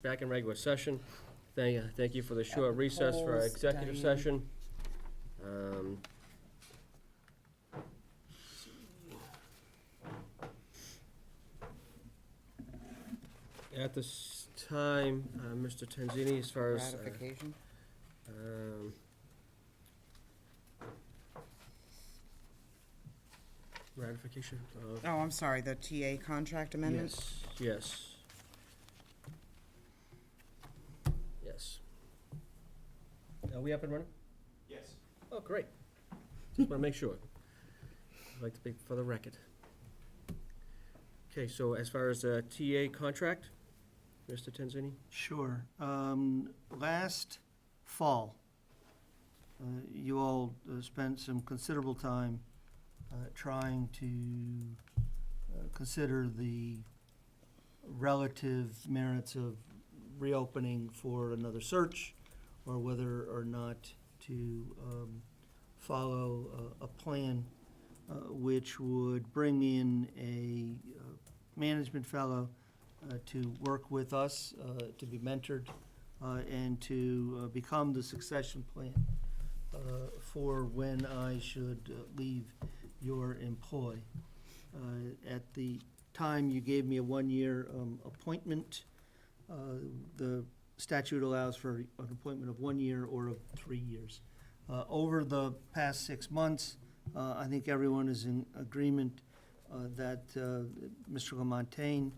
Back in regular session. Thank you for the short recess for our Polls, executive Diane. session. At this time, Mr. Tanzini, as far as Ratification? ratification of, Oh, I'm sorry, the TA contract amendment? yes. Yes. Are we up and running? Yes. Oh, great. Just want to make sure. I'd like to be for the record. Okay, so as far as the TA contract, Mr. Tanzini? Sure. Last fall, you all spent some considerable time trying to consider the relative merits of reopening for another search, or whether or not to follow a plan which would bring in a management fellow to work with us, to be mentored, and to become the succession plan for when I should leave your employ. At the time, you gave me a one-year appointment. The statute allows for an appointment of 1 year or of 3 years. Over the past 6 months, I think everyone is in agreement that Mr. Lamontagne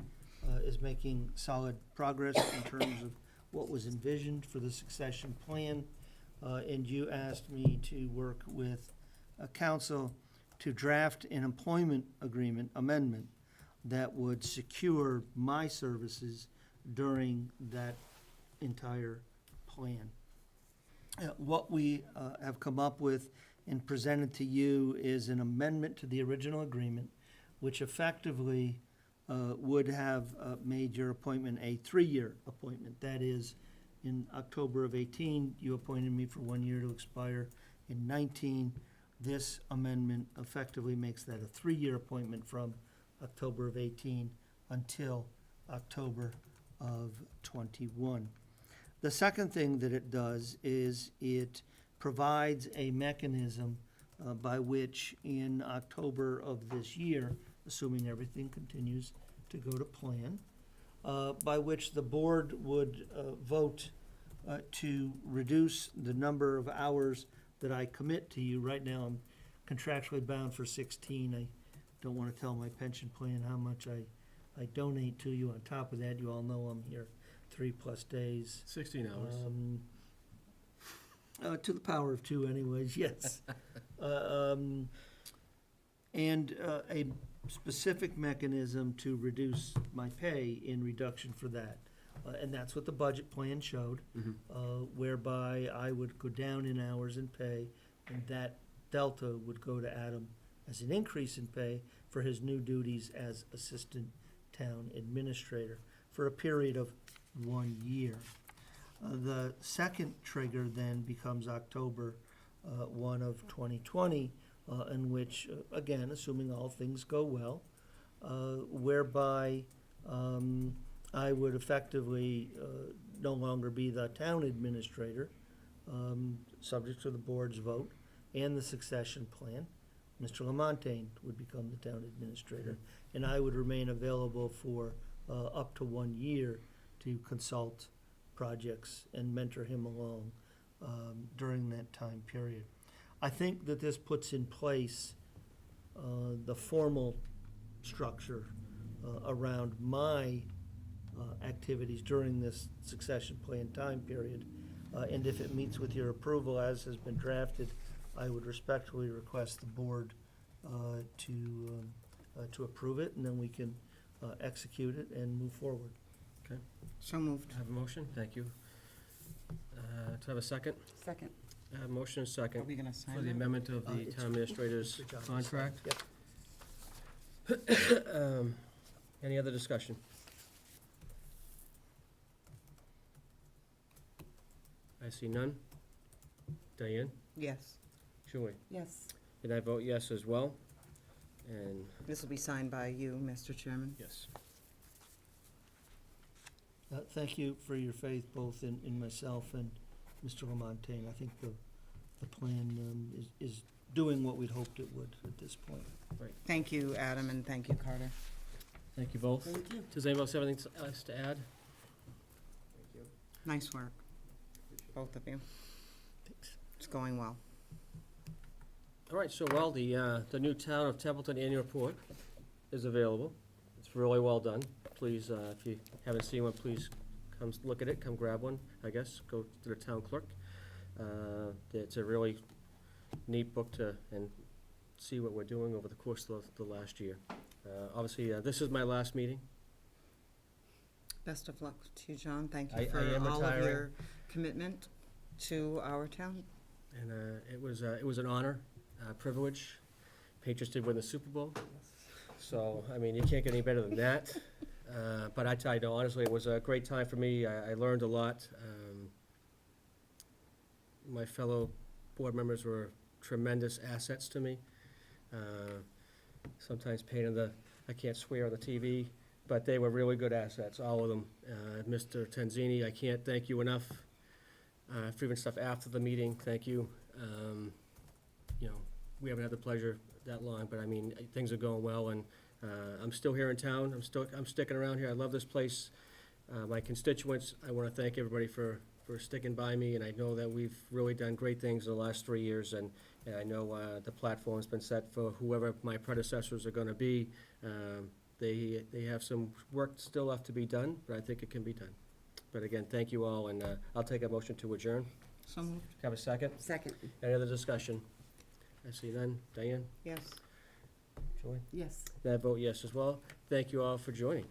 is making solid progress in terms of what was envisioned for the succession plan. And you asked me to work with council to draft an employment agreement amendment that would secure my services during that entire plan. What we have come up with and presented to you is an amendment to the original agreement, which effectively would have made your appointment a 3-year appointment. That is, in October of 18, you appointed me for 1 year to expire in 19. This amendment effectively makes that a 3-year appointment from October of 18 until October of 21. The second thing that it does is it provides a mechanism by which in October of this year, assuming everything continues to go to plan, by which the board would vote to reduce the number of hours that I commit to you. Right now, I'm contractually bound for 16. I don't want to tell my pension plan how much I donate to you. On top of that, you all know I'm here 3+ days. 16 hours. To the power of 2 anyways, yes. And a specific mechanism to reduce my pay in reduction for that. And that's what the budget plan showed, whereby I would go down in hours and pay, and that delta would go to Adam as an increase in pay for his new duties as assistant town administrator for a period of 1 year. The second trigger then becomes October 1 of 2020, in which, again, assuming all things go well, whereby I would effectively no longer be the town administrator, subject to the board's vote and the succession plan. Mr. Lamontagne would become the town administrator, and I would remain available for up to 1 year to consult projects and mentor him along during that time period. I think that this puts in place the formal structure around my activities during this succession plan time period. And if it meets with your approval as has been drafted, I would respectfully request the board to approve it, and then we can execute it and move forward. So moved. I have a motion, thank you. To have a second? Second. I have a motion and a Are second we gonna sign for the that? amendment of the It's- town administrator's Good job. contract. Yep. Any other discussion? I see none. Diane? Yes. Julie? Yes. And I vote yes as well. And This will be signed by you, Mr. Chairman. yes. Thank you for your faith, both in myself and Mr. Lamontagne. I think the plan is doing what we'd hoped it would at this point. Thank you, Adam, and thank you, Carter. Thank you both. Thank you. Does anybody else have anything else to add? Nice work, both of you. It's going well. All right, so, well, the new Town of Templeton annual report is available. It's really well done. Please, if you haven't seen one, please come look at it, come grab one, I guess, go to the town clerk. It's a really neat book and see what we're doing over the course of the last year. Obviously, this is my last meeting. Best of luck to you, John. Thank I you for am all of retiring. your commitment to our town. And it was an honor, privilege. Patriots did win the Super Bowl. So, I mean, you can't get any better than that. But I tell you, no, honestly, it was a great time for me. I learned a lot. My fellow board members were tremendous assets to me. Sometimes pain in the, I can't swear on the TV, but they were really good assets, all of them. Mr. Tanzini, I can't thank you enough for even stuff after the meeting. Thank you. You know, we haven't had the pleasure that long, but I mean, things are going well, and I'm still here in town. I'm sticking around here. I love this place. My constituents, I want to thank everybody for sticking by me, and I know that we've really done great things in the last 3 years, and I know the platform's been set for whoever my predecessors are going to be. They have some work still left to be done, but I think it can be done. But again, thank you all, and I'll take a motion to adjourn. So moved. Have a second? Second, Any other discussion? I see none. Diane? Yes. Julie? yes. That vote yes as well. Thank you all for joining.